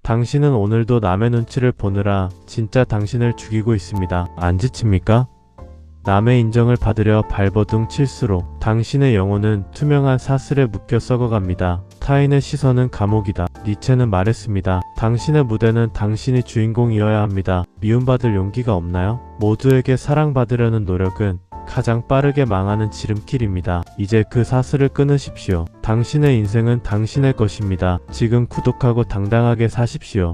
당신은 오늘도 남의 눈치를 보느라 진짜 당신을 죽이고 있습니다. 안 지칩니까? 남의 인정을 받으려 발버둥 칠수록 당신의 영혼은 투명한 사슬에 묶여 썩어갑니다. 타인의 시선은 감옥이다. 니체는 말했습니다. 당신의 무대는 당신이 주인공이어야 합니다. 미움받을 용기가 없나요? 모두에게 사랑받으려는 노력은 가장 빠르게 망하는 지름길입니다. 이제 그 사슬을 끊으십시오. 당신의 인생은 당신의 것입니다. 지금 구독하고 당당하게 사십시오.